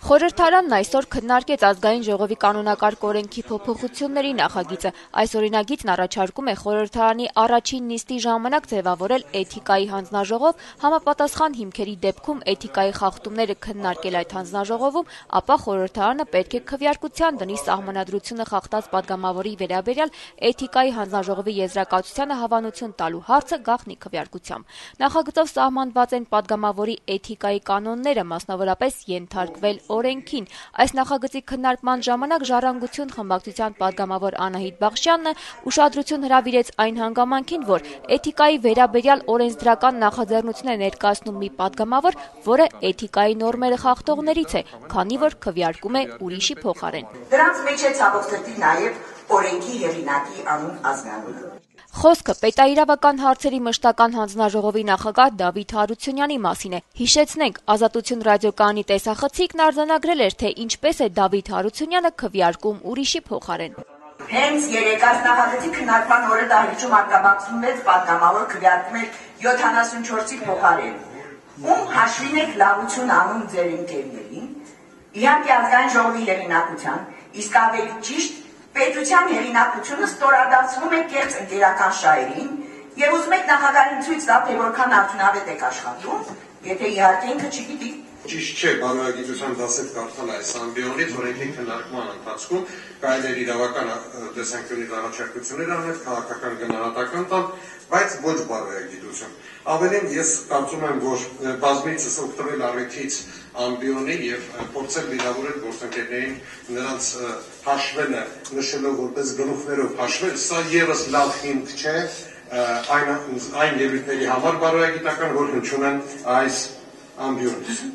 Խորհրդարանն այսօր քննարկեց ազգային ժողովի կանոնակարգ օրենքի փոփոխությունների նախագիծը։ Այս օրինագիծն առաջարկում է խորհրդարանի առաջին նիստի ժամանակ ձևավորել էթիկայի հանձնաժողով, համապատասխան հիմքերի դեպքում էթիկայի խախտումները քննարկել այդ հանձնաժողովում, ապա խորհրդարանը պետք է քվեարկության դնի սահմանադրությունը խախտած պատգամավորի վերաբերյալ էթիկայի հանձնաժողովի եզրակացությանը հավանություն տալու հարցը գաղտնի քվեարկությամբ։ Նախագծով սահմանված են պատգամավորի էթիկայի կանոնները, մասնավորապես ենթարկվել օրենքին։ Այս նախագծի քննարկման ժամանակ «Ժառանգություն» խմբակցության պատգամավոր Անահիտ Բախշյանն ուշադրություն հրավիրեց այն հանգամանքին, որ էթիկայի վերաբերյալ օրենսդրական նախաձեռնություն է ներկայացնում մի պատգամավոր, որը էթիկայի նորմերը խախտողներից է, քանի որ քվեարկում է ուրիշի փոխարեն։ Դրանց մեջ է ցավոք սրտի նաև օրենքի հեղինակի անուն ազգանունը։ Խոսքը պետաիրավական հարցերի մշտական հանձնաժողովի նախագահ Դավիթ Հարությունյանի մասին է։ Հիշեցնենք, Ազատություն ռադիոկայանի տեսախցիկն արձանագրել էր, թե ինչպես է Դավիթ Հարությունյանը քվեարկում ուրիշի փոխարեն։ Հենց երեկած նախագծի քննարկման օրը դահլիճում արձագանքվում մեծ պատգամավոր քվեարկում էր 74-ի փոխարեն։ Ում հաշվին եք լավություն անում ձեր ընկերներին, իհարկե ազգային ժողովի հեղինակության, իսկ ավելի ճիշտ պետության հեղինակությունը ստորադասվում է կեղծ ընկերական շահերին եւ ուզում եք նախագահին ցույց տալ, թե որքան արդյունավետ եք աշխատում, եթե իհարկե ինքը չգիտի։ Ճիշտ չէ, բարոյագիտության դասեր կարդալ այս ամբիոնից, օրենքի քննարկման ընթացքում կարելի է իրավական տեսանկյունից առաջարկություններ անել, քաղաքական գնահատական տալ, բայց ոչ բարոյագիտություն։ Ավելին ես կարծում եմ, որ բազմիցս օգտվել առիթից ամբիոնի եւ փորձել վիրավորել գործընկերներին նրանց հաշվելը նշելով որպես գլուխներով հաշվել, սա եւս լավ հիմք չէ այն ելույթների համար բարոյագիտական, որ հնչում են այս ամբիոնից։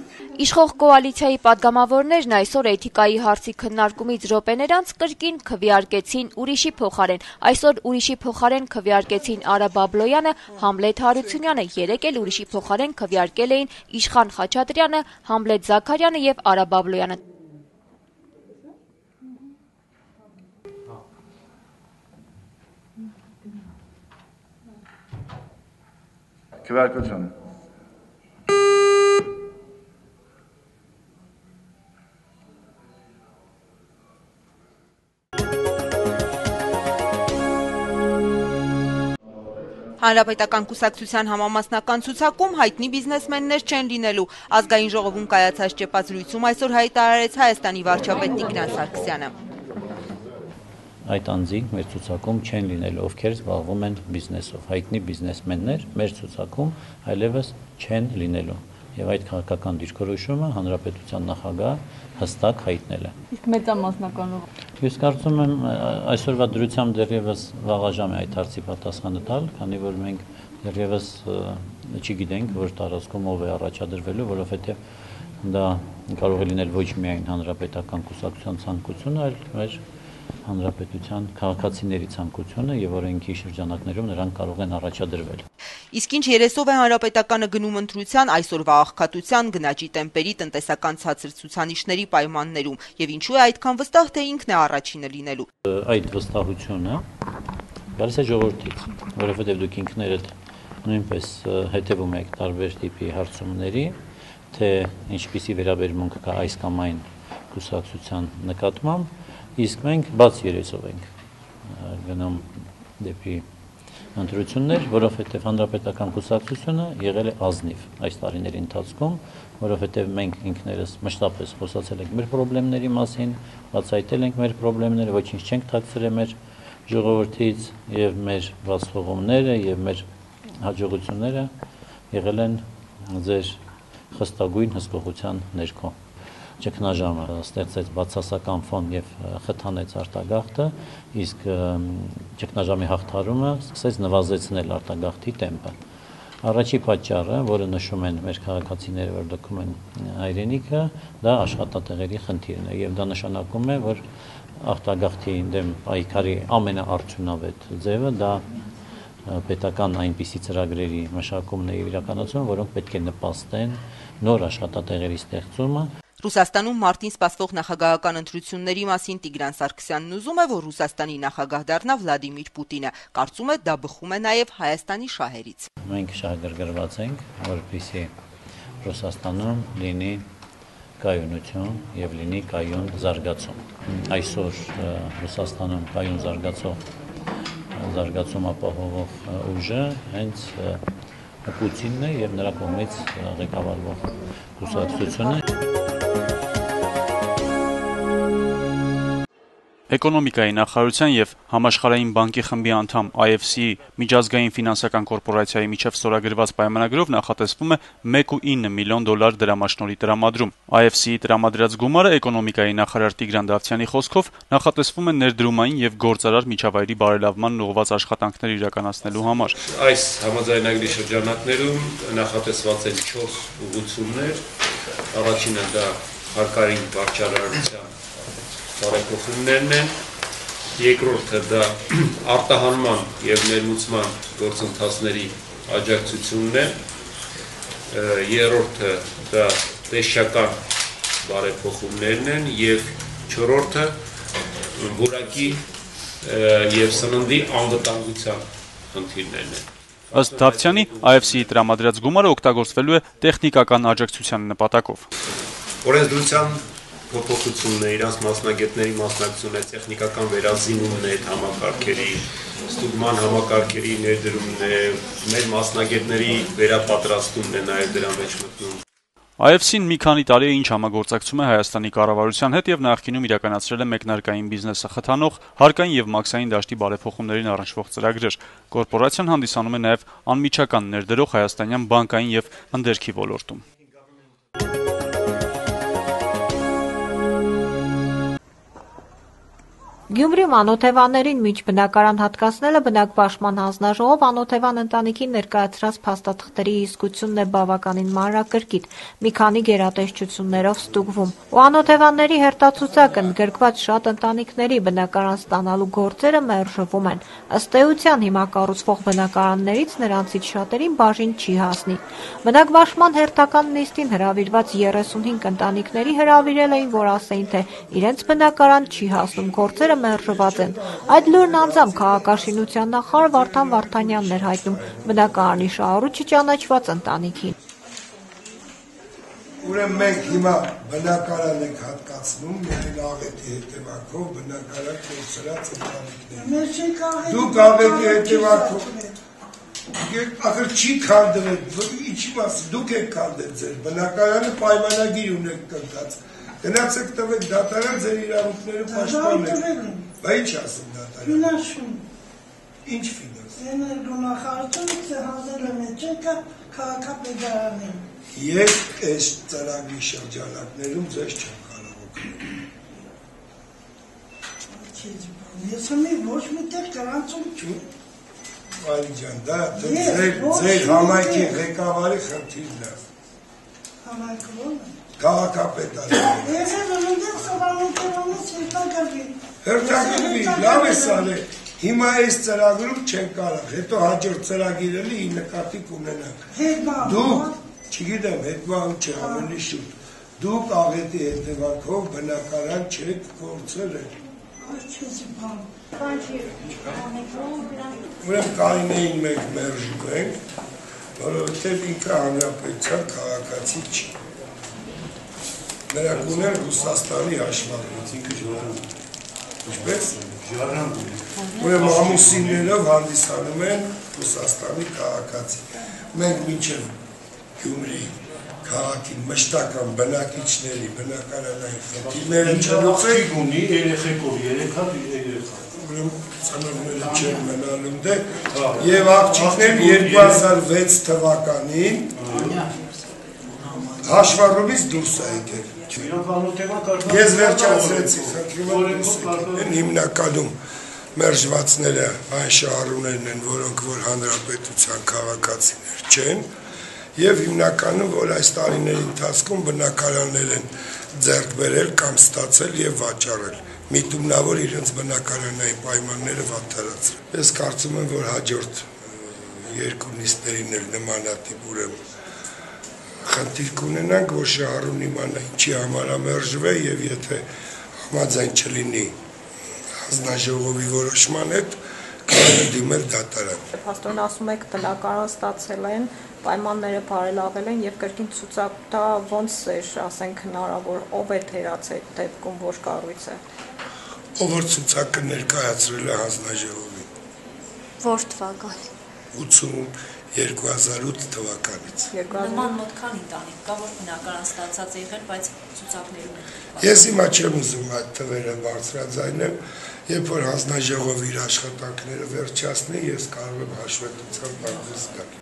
Իշխող կոալիցիայի պատգամավորներն այսօր էթիկայի հարցի քննարկումից րոպեներ անց կրկին քվեարկեցին ուրիշի փոխարեն։ Այսօր ուրիշի փոխարեն քվեարկեցին Արա Բաբլոյանը, Համլետ Հարությունյանը, երեկ էլ ուրիշի փոխարեն քվեարկել էին Իշխան Խաչատրյանը, Համլետ Զաքարյանը եւ Արա Բաբլոյանը։ Քվեարկություն։ Հանրապետական կուսակցության համամասնական ցուցակում հայտնի բիզնեսմեններ չեն լինելու։ Ազգային ժողովում կայացած ճեպած զրույցում այսօր հայտարարեց Հայաստանի վարչապետ Տիգրան Սարգսյանը։ Այդ անձինք մեր ցուցակում չեն լինելու, ովքեր զբաղվում են բիզնեսով։ Հայտնի բիզնեսմեններ մեր ցուցակում այլևս չեն լինելու։ Եվ այդ քաղաքական դիրքորոշումը հանրապետության նախագահ հստակ հայտնել է։ Իսկ մեծամասնականով։ Ես կարծում եմ այսօրվա դրությամբ դեռևս վաղաժամ է այդ հարցի պատասխանը տալ, քանի որ մենք դեռևս չգիտենք, որ տարածքում ով է առաջադրվելու, որովհետև դա կարող է լինել ոչ միայն հանրապետական կուսակցության ցանկությունը, այլ մեր հանրապետության քաղաքացիների ցանկությունը եւ օրենքի շրջանակներում նրանք կարող են առաջադրվել։ Իսկ ինչ երեսով է հանրապետականը գնում ընտրության այսօրվա աղքատության, գնաճի տեմպերի, տնտեսական ցածր ցուցանիշների պայմաններում եւ ինչու է այդքան վստահ, թե ինքն է առաջինը լինելու։ Այդ վստահությունը գալիս է ժողովրդից, որովհետեւ դուք ինքներդ նույնպես հետևում եք տարբեր տիպի հարցումների, թե ինչպիսի վերաբերմունք կա այս կամ այն կուսակցության նկատմամբ, իսկ մենք բաց երեսով ենք գնում դեպի ընտրություններ, որովհետև հանրապետական կուսակցությունը եղել է ազնիվ այս տարիների ընթացքում, որովհետև մենք ինքներս մշտապես խոսացել ենք մեր խնդիրների մասին, բացահայտել ենք մեր խնդիրները, ոչինչ չենք թաքցրել մեր ժողովրդից եւ մեր բացողումները եւ մեր հաջողությունները եղել են ձեր խստագույն հսկողության ներքո։ Ճգնաժամը ստեղծեց բացասական ֆոն եւ խթանեց արտագաղթը, իսկ ճգնաժամի հաղթարումը սկսեց նվազեցնել արտագաղթի տեմպը։ Առաջի պատճառը, որը նշում են մեր քաղաքացիները, որ լքում են հայրենիքը, դա աշխատատեղերի խնդիրն է եւ դա նշանակում է, որ արտագաղթի դեմ պայքարի ամենաարդյունավետ ձևը դա պետական այնպիսի ծրագրերի մշակումն է իրականացում, որոնք պետք է նպաստեն նոր աշխատատեղերի ստեղծումը։ Ռուսաստանում մարտին սպասվող նախագահական ընտրությունների մասին Տիգրան Սարգսյանն ուզում է, որ Ռուսաստանի նախագահ դառնա Վլադիմիր Պուտինը։ Կարծում է, դա բխում է նաև Հայաստանի շահերից։ Մենք շահագրգռված ենք, որպեսզի Ռուսաստանում լինի կայունություն եւ լինի կայուն զարգացում։ Այսօր Ռուսաստանում կայուն զարգացում ապահովող ուժը հենց Պուտինն է եւ նրա կողմից ղեկավարվող կուսակցությունը։ Էկոնոմիկայի նախարարության եւ Համաշխարհային բանկի խմբի անդամ IFC-ի միջազգային ֆինանսական կորպորացիայի միջև ստորագրված պայմանագրով նախատեսվում է 1.9 միլիոն դոլար դրամաշնորհի տրամադրում։ IFC-ի տրամադրած գումարը էկոնոմիկայի նախարար Տիգրան Դավթյանի խոսքով նախատեսվում է ներդրումային եւ գործարար միջավայրի բարելավման ուղղված աշխատանքներ իրականացնելու համար։ Այս համաձայնագրի շրջանակներում նախատեսված են 4 ուղղություններ։ Առաջինը դա հարկային վարչարարության բարեփոխումներն են, երկրորդը դա արտահանման եւ ներմուծման գործընթացների աջակցությունն է, երրորդը դա տեսչական բարեփոխումներն են եւ չորրորդը որակի եւ սննդի անվտանգության խնդիրներն են։ Ըստ Դավթյանի, IFC-ի տրամադրած գումարը օգտագործվելու է տեխնիկական աջակցության նպատակով։ Օրենսդրության փոփոխությունն է, իրանց մասնագետների մասնակցությունն է, տեխնիկական վերազինումն է համակարգերի, ստուգման համակարգերի ներդրումն է, մեր մասնագետների վերապատրաստումն է նաև դրա մեջ մտնում։ IFC-ն մի քանի տարի է ինչ համագործակցում է Հայաստանի կառավարության հետ եւ նախկինում իրականացրել է մեկնարկային բիզնեսը խթանող հարկային եւ մաքսային դաշտի բարեփոխումներին առնչվող ծրագրեր։ Կորպորացիան հանդիսանում է նաեւ անմիջական ներդրող հայաստանյան բանկային եւ ընդերքի ոլորտում։ Գյումրիում անօթևաններին միջբնակարան հատկացնելը բնակպաշտպան հանձնաժողով անօթևան ընտանիքին ներկայացրած փաստաթղթերի իսկությունն է բավականին մանրակրկիտ, մի քանի գերատեսչություններով ստուգվում։ Ու անօթևանների հերթացուցակը ընդգրկված շատ ընտանիքների բնակարան ստանալու գործերը մերժվում են։ Ըստ էության հիմա կառուցվող բնակարաններից նրանցից շատերին բաժին չի հասնի։ Բնակպաշտպան հերթական նիստին հրավիրված 35 ընտանիքների հրավիրել էին, որ ասեին, թե իրենց բնակարան չի հասնում, գործերը մերժված են։ Այդ լուրն անձամբ քաղաքաշինության նախարար Վարդան Վարդանյանն էր հայտնում բնակարանի շահառուչը ճանաչված ընտանիքին։ Ուրեմն մենք հիմա բնակարան ենք հատկացնում, մեր աղետի հետևանքով բնակարան կորցրած ընտանիքներ։ Դուք աղետի հետևանքով ախր չի քանդվել, ինչի մասը դուք եք քանդել ձեր բնակարանը պայմանագիր ունեք կնքած։ Գնացեք տվեք դատարան ձեր իրավունքները պաշտպանեք։ Բա ինչ ասում դատարան։ Ֆինանսում։ Ինչ ֆինանս։ Էներգոնախարարությունը հանձնել է մեջ քաղաքապետարանին։ Եվ այս ծրագրի շրջանակներում ձեզ չեմ կարող օգնել։ Ես ոչ միտեղ գրանցում չունեմ։ Վալի ջան, դա ձեր համայնքի ղեկավարի խնդիրն է։ Համայնքը ո՞րն է։ Քաղաքապետարանը։ Ես եմ ունենալ սովորությունից հերթագրվի։ Հերթագրվի, լավ է սարել։ Հիմա այս ծրագրում չեն կարող, հետո հաջորդ ծրագիրը նկատի կունենանք։ Դուք, չգիտեմ, հետմահու չէ, ավելի շուտ, դուք աղետի հետևանքով բնակարան չեք կորցրել։ Ուրեմն կարինեին մենք մերժում ենք, որովհետև ինքը հանրապետության քաղաքացի չի։ Նրա կուներ Ռուսաստանի հաշվառված, ինքը ժառանգ։ Ինչպես? Ժառանգ։ Ուրեմն ամուսիններով հանդիսանում են Ռուսաստանի քաղաքացի։ Մենք մինչև Գյումրի քաղաքի մշտական բնակիչների բնակարանային խնդիրները չլուծենք ունի երեխեքով 3 հատ երեխա։ Ուրեմն ծնողները չեն մնալու դե եւ աղջիկներ 2006 թվականին հաշվառումից դուրս է եկել։ Ես վերջացրեցի, խնդրում եմ հիմնականում մերժվածները այն շահառուներն են, որոնք որ հանրապետության քաղաքացիներ չեն, եւ հիմնականում որ այս տարիների ընթացքում բնակարաններ են ձեռք բերել կամ ստացել եւ վաճառել, միտումնավոր իրենց բնակարանային պայմանները վատթարացրել։ Ես կարծում եմ, որ հաջորդ երկու նիստերին էլ նմանատիպ ուրեմն խնդիր կունենանք, որ շահառուն իմանա ինչի համար մերժվել եւ եթե համաձայն չլինի հանձնաժողովի որոշման հետ, կարող է դիմել դատարան։ Փաստորեն ասում եք բնակարան ստացել են, պայմանները բարելավել են եւ կրկին ցուցակ դա ոնց էր, ասենք, հնարավոր, ով է թերացել այդ դեպքում, որ կառույց է։ Ով որ ցուցակը ներկայացրել է հանձնաժողովին։ Որ թվական։ 2008 թվականից։ Նման մոտ քանի ընտանիք կա, որ բնակարան ստացած է եղել, բայց ցուցակներում է։ Ես հիմա չեմ ուզում այդ թվերը բարձրաձայնել, երբ որ հանձնաժողովը իր աշխատանքները վերջացնի, ես կարող եմ հաշվետվության բարձր գալ։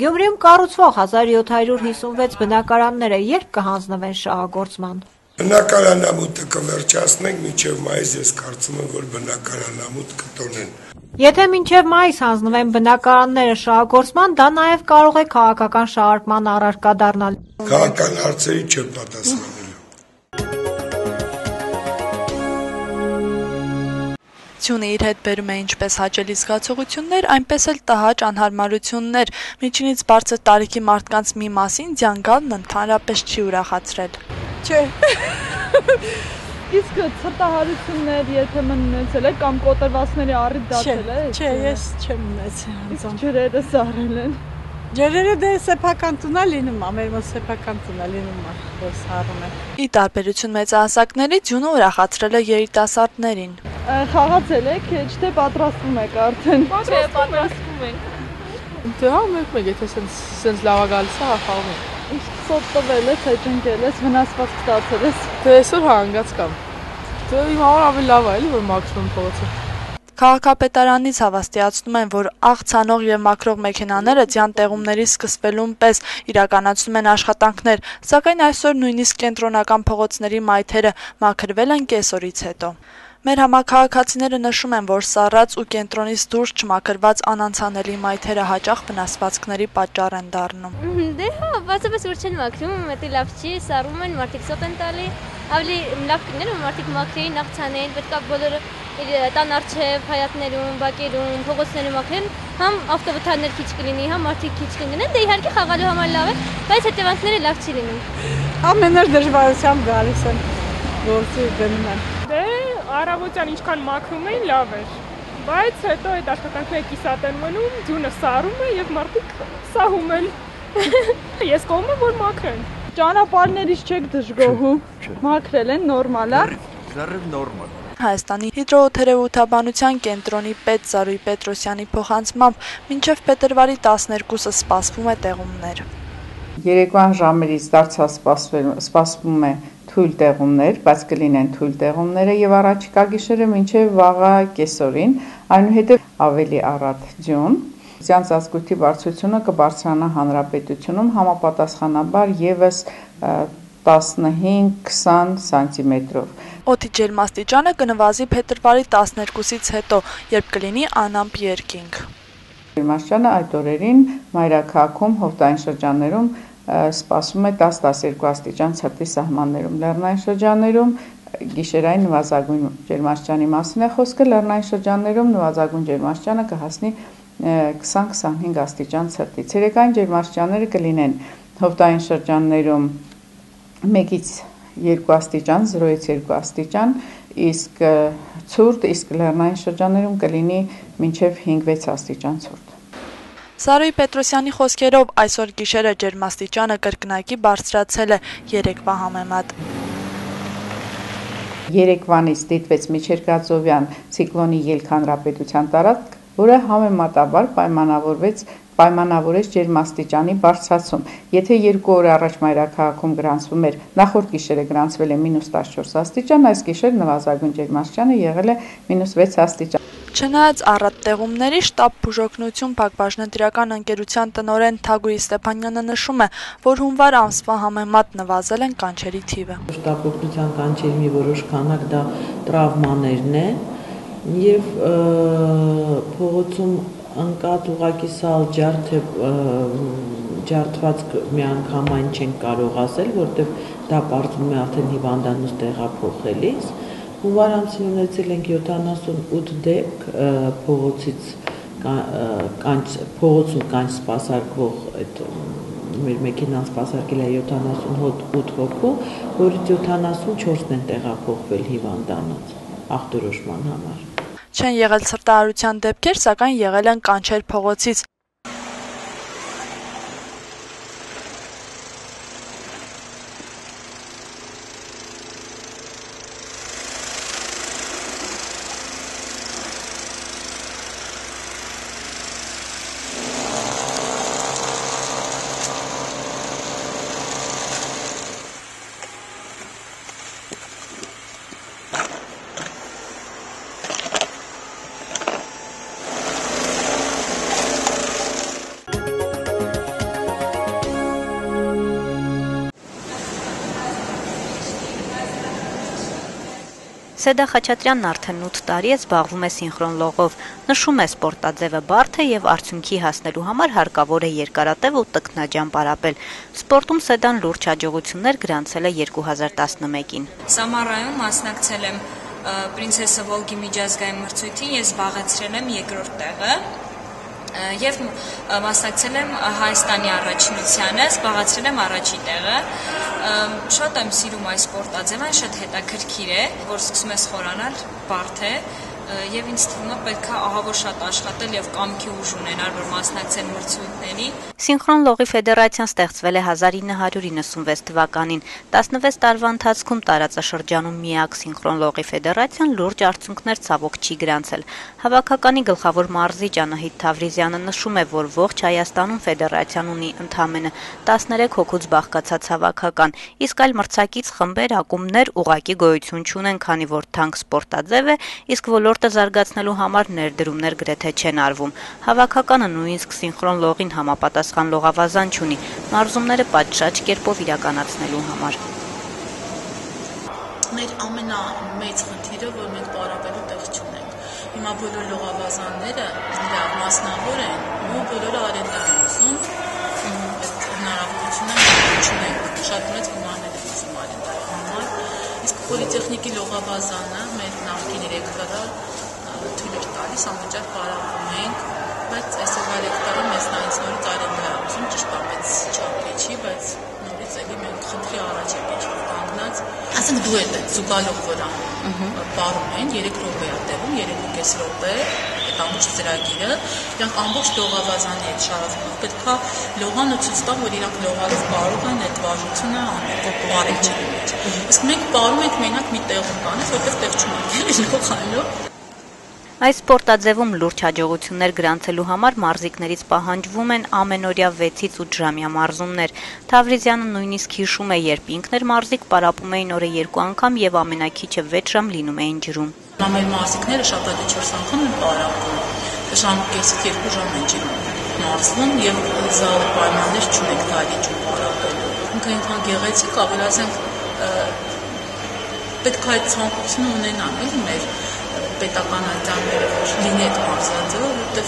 Գյումրիում կառուցվող 1756 բնակարանները երբ կհանձնվեն շահագործման։ Բնակարանամուտը կվերջացնենք մինչև մայիս, ես կարծում եմ, որ բնակարանամուտ կտոնեն։ Եթե մինչև մայիս հանձնվեն բնակարանները շահագործման, դա նաև կարող է քաղաքական շահարկման առարկա դառնալ։ Քաղաքական հարցերի չեմ պատասխանելու։ Ցյունը իր հետ բերում է ինչպես հաճելի զգացողություններ, այնպես էլ տհաճ անհարմարություններ։ Միջինից բարձր տարիքի մարդկանց մի մասին ձյանգալն ընդհանրապես չի ուրախացրել։ Չէ։ Իսկ ցրտահարություններ եթե մնացել է կամ կոտրվածների առիթ դարձել է։ Չէ, ես չեմ ունեցել։ Իսկ ջրերը սառել են։ Ջրերը դե սեփական տունա լինում, մեր մոտ սեփական տունա լինում, որ սառում է։ Ի տարբերություն մեծահասակների, ձյունը ուրախացրել է երիտասարդներին։ Խաղացել եք, չէ՞ պատրաստվում եք արդեն։ Չէ, պատրաստվում ենք։ Դե հա մեկ եթե սենց լավ գալիս է, խաղում ենք։ Իսկ սոտ տվել ես, հեճնկել ես, վնասված ստացել ես։ Դե այսօր հանգած կամ։ Դե իմ համար ավելի լավ է, էլի որ մաքրում փողոցը։ Քաղաքապետարանից հավաստիացնում են, որ աղցանող եւ մաքրող մեքենաները ձյան տեղումների սկսվելուն պես իրականացնում են աշխատանքներ, սակայն այսօր նույնիսկ կենտրոնական փողոցների մայթերը մաքրվել են կեսօրից հետո։ Մեր համաքաղաքացիները նշում են, որ սառած ու կենտրոնից դուրս չմաքրված անանցանելի մայթերը հաճախ վնասվածքների պատճառ են դառնում։ Դե հա, բացապես որ չեն մաքրում, մետի լավ չի, սառում են, մարդիկ սոտ են տալի, ավելի լավ կներ, որ մարդիկ մաքրեին, աղցանեին, պետք է բոլորը տան առջև, հայատներում, բակերում, փողոցներում մաքրեն, համ ավտովթարներ քիչ կլինի, համ մարդիկ քիչ կլինեն, դե իհարկե խաղալու համար լավ է, բայց հետևանքները լավ չի լինում։ Ամենուր դժվարությամբ գալիս են, գործի դնում են։ Դե առավոտյան ինչքան մաքրում էին, լավ էր, բայց հետո այդ աշխատանքները կիսատ են մնում, ձյունը սառում է եւ մարդիկ սահում են։ Ես կողմ եմ, որ մաքրեն։ Ճանապարհներից չեք դժգոհում, մաքրել են, նորմալ է։ Զառիվ նորմալ։ Հայաստանի հիդրոթերապևտաբանության կենտրոնի պետ Զարուհի Պետրոսյանի փոխանցմամբ մինչև փետրվարի 12-ը սպասվում է տեղումներ։ Երեկոյան ժամերից դարձյալ սպասվում է թույլ տեղումներ, բայց կլինեն թույլ տեղումները եւ առաջիկա գիշերը մինչեւ վաղը կեսօրին, այնուհետեւ ավելի առատ ձյուն։ Ձյան ծածկույթի բարձրությունը կբարձրանա հանրապետությունում համապատասխանաբար եւս 15-20 սանտիմետրով։ Օդի ջերմաստիճանը կնվազի փետրվարի 12-ից հետո, երբ կլինի անամպ երկինք։ Ջերմաստիճանը այդ օրերին մայրաքաղաքում հովտային շրջաններում սպասվում է 10-12 աստիճան ցրտի սահմաններում։ Լեռնային շրջաններում գիշերային նվազագույն ջերմաստիճանի մասին է խոսքը, լեռնային շրջաններում նվազագույն ջերմաստիճանը կհասնի 20-25 աստիճան ցրտի։ Ցերեկային ջերմաստիճանները կլինեն հովտային շրջաններում 1-ից 2 աստիճան, 0-ից 2 աստիճան, իսկ ցուրտ, իսկ լեռնային շրջաններում կլինի մինչև 5-6 աստիճան ցուրտ։ Զարուհի Պետրոսյանի խոսքերով այսօր գիշերը ջերմաստիճանը կրկնակի բարձրացել է երեկվա համեմատ։ Երեկվանից դիտվեց միջերկրածովյան ցիկլոնի ելք հանրապետության տարածք, որը համեմատաբար պայմանավորեց ջերմաստիճանի բարձրացում։ Եթե 2 օր առաջ մայրաքաղաքում գրանցվում էր, նախորդ գիշերը գրանցվել է -14 աստիճան, այս գիշեր նվազագույն ջերմաստիճանը եղել է -6 աստիճան։ Չնայած առատ տեղումների շտաբ բուժօգնություն Փակbaşնատիրական ընկերության տնօրեն Թագուհի Ստեփանյանը նշում է, որ հունվար ամսվա համեմատ նվազել են կանչերի թիվը։ Շտաբ օգնության կանչերի մի որոշ քանակ դա տրավմաներն է եւ փողոցում ընկած ուղակի սալ ջարդված միանգամայն չեն կարող ասել, որտեղ դա պարզվում է արդեն հիվանդանոց տեղափոխելիս։ Հունվար ամսին ունեցել ենք 78 դեպք փողոցում կանչ սպասարկվող այդ մեր մեքենան սպասարկել է 78 հոգու, որից 74-ն են տեղափոխվել հիվանդանոց ախտորոշման համար։ Չեն եղել ցրտահարության դեպքեր, սակայն եղել են կանչեր փողոցից։ Սեդա Խաչատրյանն արդեն 8 տարի է զբաղվում է սինխրոնլողով, նշում է սպորտաձևը բարդ է եւ արդյունքի հասնելու համար հարկավոր է երկարատև ու տքնաջան պարապել։ Սպորտում Սեդան լուրջ հաջողություններ գրանցել է 2011-ին։ Սամարայում մասնակցել եմ Պրինցեսը Վոլգի միջազգային մրցույթին, ես զբաղեցրել եմ 2-րդ տեղը եւ մասնակցել եմ Հայաստանի առաջնությանը, զբաղեցրել եմ առաջին տեղը։ Շատ եմ սիրում այս սպորտաձևը, շատ հետաքրքիր է, որ սկսում ես խորանալ, բարդ է եւ ինձ թվում է պետք է ահավոր շատ աշխատել եւ կամքի ուժ ունենալ, որ մասնակցել մրցույթներին։ Սինխրոն լողի ֆեդերացիան ստեղծվել է 1996 թվականին։ 16 տարվա ընթացքում տարածաշրջանում միակ սինխրոն լողի ֆեդերացիան լուրջ արդյունքներ ցավոք չի գրանցել։ Հավաքականի գլխավոր մարզիչ Անահիտ Թավրիզյանը նշում է, որ ողջ Հայաստանում ֆեդերացիան ունի ընդամենը 13 հոգուց բաղկացած հավաքական, իսկ այլ մրցակից խմբեր, ակումբներ ուղղակի գոյություն չունեն, քանի որ թանկ սպորտաձև է, իսկ ոլորտը զարգացնելու համար ներդրումներ գրեթե չեն արվում։ Հավաքականը նույնիսկ սինխրոն լողին համապատասխան լողավազան չունի, մարզումները պատշաճ կերպով իրականացնելու համար։ Մեր ամենամեծ խնդիրը, որ մենք պարապելու տեղ չունենք։ Հիմա բոլոր լողավազանները իրար մասնավոր են, ու բոլորը արենდა են ուզում, այդ հնարավորությունը չունենք, շատ մեծ գումարներ են ուզում արենդայի համար, իսկ պոլիտեխնիկի լողավազանը մեր նախկին ռեկտորը թույլ էր տալիս, անվճար պարապում ենք, բայց այսօրվա ռեկտորը մեզ նայից նորից արենդա է ուզում, ճիշտ ամեց չափի չի, բայց նորից էլի մենք խնդրի առաջ եք ինչ-որ կանգնած, ասենք դու էլ զուգալով վրան պարում են, 3 րոպե է տևում, 3.5 րոպե, այդ ամբողջ ծրագիրը, իրանք ամբողջ լողավազանի հետ շարազատող պետք է լողանը ցույց տան, որ իրանք լողալով կարող են այդ վարժությունը անել, որ բարել չեն մեջ։ Իսկ մենք պարում ենք մենակ մի տեղում կանից, որտեղ տեղ չունենք, լողալով։ Այս սպորտաձևում լուրջ հաջողություններ գրանցելու համար մարզիկներից պահանջվում են ամենօրյա 6-ից 8 ժամյա մարզումներ։ Թավրիզյանը նույնիսկ հիշում է, երբ ինքն էր մարզիկ, պարապում էին օրը 2 անգամ եւ ամենակիչը 6 ժամ լինում էին ջրում։ Մեր մարզիկները շաբաթը 4 անգամ են պարապում, ժամ կեսից 2 ժամ են ջրում մարզվում եւ զալ պայմաններ չունենք դալիճում պարապելու։ Ինքը այնքան գեղեցիկ, ավելի ասենք պետք է այդ ցանկությունը ունենան, էլի մեր պետական այդանները, որ լինի այդ մարզաձևը, որտեղ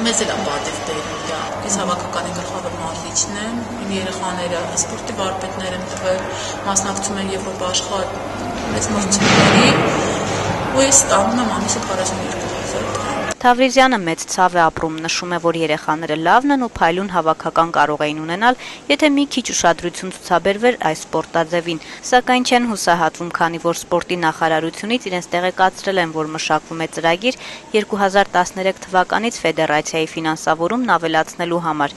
մեզ էլ է պատիվ բերում դա։ Ես հավաքականի գլխավոր մարզիչն եմ, իմ երեխաները սպորտի վարպետներ եմ տվել, մասնակցում են Եվրոպա աշխարհ մեծ մրցույթների, ու ես ստանում եմ ամիսը 42,000 Թավրիզյանը մեծ ցավ է ապրում, նշում է, որ երեխաները լավն են ու փայլուն հավաքական կարող էին ունենալ, եթե մի քիչ ուշադրություն ցուցաբերվեր այս սպորտաձևին, սակայն չեն հուսահատվում, քանի որ սպորտի նախարարությունից իրենց տեղեկացրել են, որ մշակվում է ծրագիր 2013 թվականից ֆեդերացիայի ֆինանսավորումն ավելացնելու համար։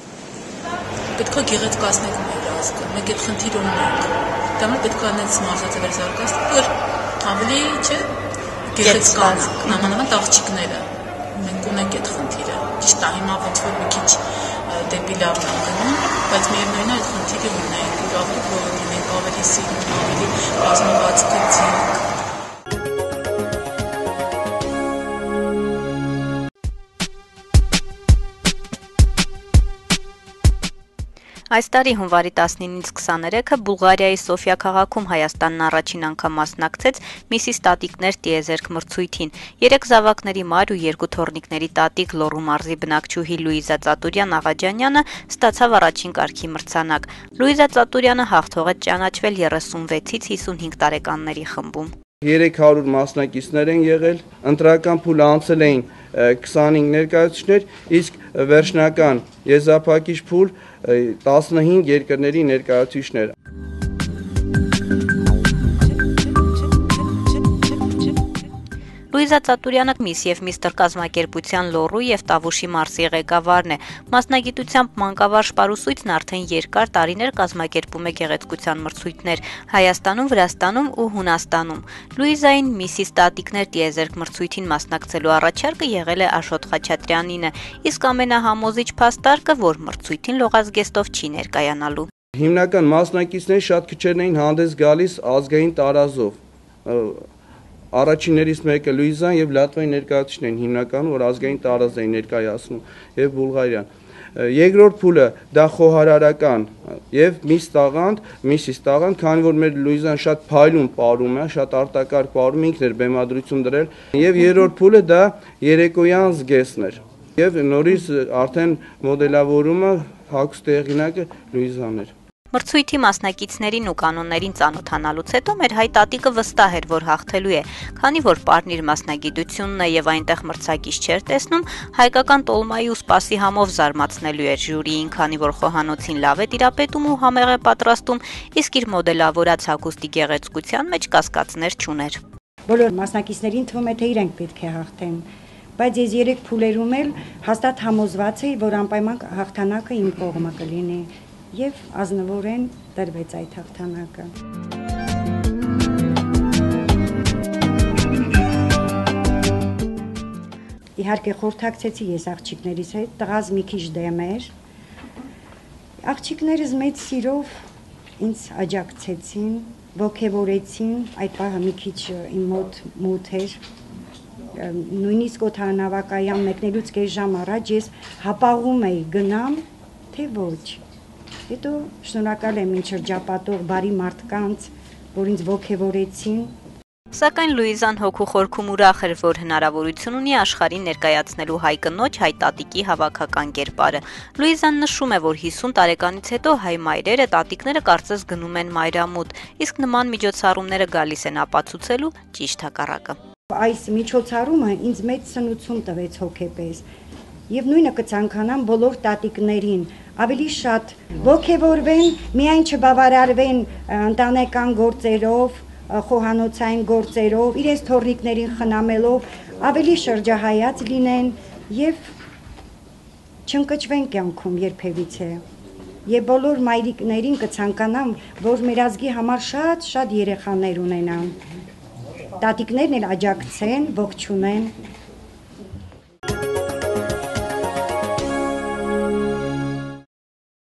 Պետք է գեղեցկացնենք մեր ազգը, մենք այդ խնդիրը ունենք, դա պետք է անենց մարզաձևեր զարգացնել, որ ավելի գեղեցկանանք, նամանավանդ աղջիկները։ Մենք ունենք այդ խնդիրը, ճիշտ է, հիմա ոնց որ մի քիչ դեպի լավն են գնում, բայց միևնույն է այդ խնդիրը ունենք, ու ավելի բոլորին ենք ավելի սիրուն, ավելի կազմված գծիկ։ Այս տարի հունվարի 19-ից 23-ը Բուլղարիայի Սոֆիա քաղաքում Հայաստանն առաջին անգամ մասնակցեց Միսիս տատիկներ տիեզերք մրցույթին։ 3 զավակների մայր ու 2 թոռնիկների տատիկ Լոռու մարզի բնակչուհի Լուիզա Ծատուրյան Աղաջանյանը ստացավ առաջին կարգի մրցանակ։ Լուիզա Ծատուրյանը հաղթող է ճանաչվել 36-ից 55 տարեկանների խմբում։ 300 մասնակիցներ են եղել, ընտրական փուլը անցել էին 25 ներկայացուցիչներ, իսկ վերջնական եզրափակիչ փուլ 15 երկրների ներկայացուցիչներ։ Լուիզա Ծատուրյանը Miss եւ Mr. կազմակերպության Լոռու եւ Տավուշի մարզի ղեկավարն է։ Մասնագիտությամբ մանկավարժ պարուսույցն արդեն երկար տարիներ կազմակերպում է գեղեցկության մրցույթներ Հայաստանում, Վրաստանում ու Հունաստանում։ Լուիզային Միսիս տատիկներ տիեզերք մրցույթին մասնակցելու առաջարկը եղել է Աշոտ Խաչատրյանինը, իսկ ամենահամոզիչ փաստարկը, որ մրցույթին լողազգեստով չի ներկայանալու։ Հիմնական մասնակիցների շատ քիչերն էին հանդես գալիս ազգային տարազով։ Առաջիններից մեկը Լուիզան եւ Լատվիայի ներկայացուցիչն են հիմնականում, որ ազգային տարազ էին ներկայացնում եւ Բուլղարիան։ Երկրորդ փուլը դա խոհարարական եւ միսից տաղանդ, քանի որ մեր Լուիզան շատ փայլուն պարում է, շատ արտակարգ պարում, ինքն էր բեմադրություն դրել, եւ երրորդ փուլը դա երեկոյան զգեստն էր։ Եվ նորից արդեն մոդելավորումը հագուստ տեղինակը Լուիզան էր։ Մրցույթի մասնակիցներին ու կանոններին ծանոթանալուց հետո մեր հայ տատիկը վստահ էր, որ հաղթելու է, քանի որ պարն իր մասնագիտությունն է եւ այնտեղ մրցակից չէր տեսնում, հայկական տոլմայի ու սպասի համով զարմացնելու էր ժյուրիին, քանի որ խոհանոցին լավ է տիրապետում ու համեղ է պատրաստում, իսկ իր մոդելավորած հագուստի գեղեցկության մեջ կասկածներ չուներ։ Բոլոր մասնակիցներին թվում է, թե իրենք պետք է հաղթեն, բայց ես 3 փուլերում էլ հաստատ համոզված էի, որ անպայման հաղթանակը իմ կողմը կլինի։ Եվ ազնվորեն տրվեց այդ հաղթանակը։ Իհարկե խորհրդակցեցի ես աղջիկներիս հետ, տղաս մի քիչ դեմ էր։ Աղջիկներս մեծ սիրով ինձ աջակցեցին, ոգևորեցին, այդ պահը մի քիչ իմ մոտ մութ էր։ Նույնիսկ օդանավակայան մեկնելուց կես ժամ առաջ ես հապաղում էի գնամ, թե ոչ։ Հետո շնորհակալ եմ ինձ շրջապատող բարի մարդկանց, որ ինձ ոգևորեցին։ Սակայն Լուիզան հոգու խորքում ուրախ էր, որ հնարավորություն ունի աշխարհին ներկայացնելու հայ կնոջ, հայ տատիկի հավաքական կերպարը։ Լուիզան նշում է, որ 50 տարեկանից հետո հայ մայրերը, տատիկները կարծես գնում են մայրամուտ, իսկ նման միջոցառումները գալիս են ապացուցելու ճիշտ հակառակը։ Այս միջոցառումը ինձ մեծ սնուցում տվեց հոգեպես։ Եվ նույնը կցանկանամ բոլոր տատիկներին, ավելի շատ ոգևորվեն, միայն չբավարարվեն ընտանեկան գործերով, խոհանոցային գործերով, իրենց թոռնիկներին խնամելով, ավելի շրջահայաց լինեն եւ չընկճվեն կյանքում երբևիցե։ Եվ բոլոր մայրիկներին կցանկանամ, որ մեր ազգի համար շատ երեխաներ ունենան։ Տատիկներն էլ աջակցեն, ողջունեն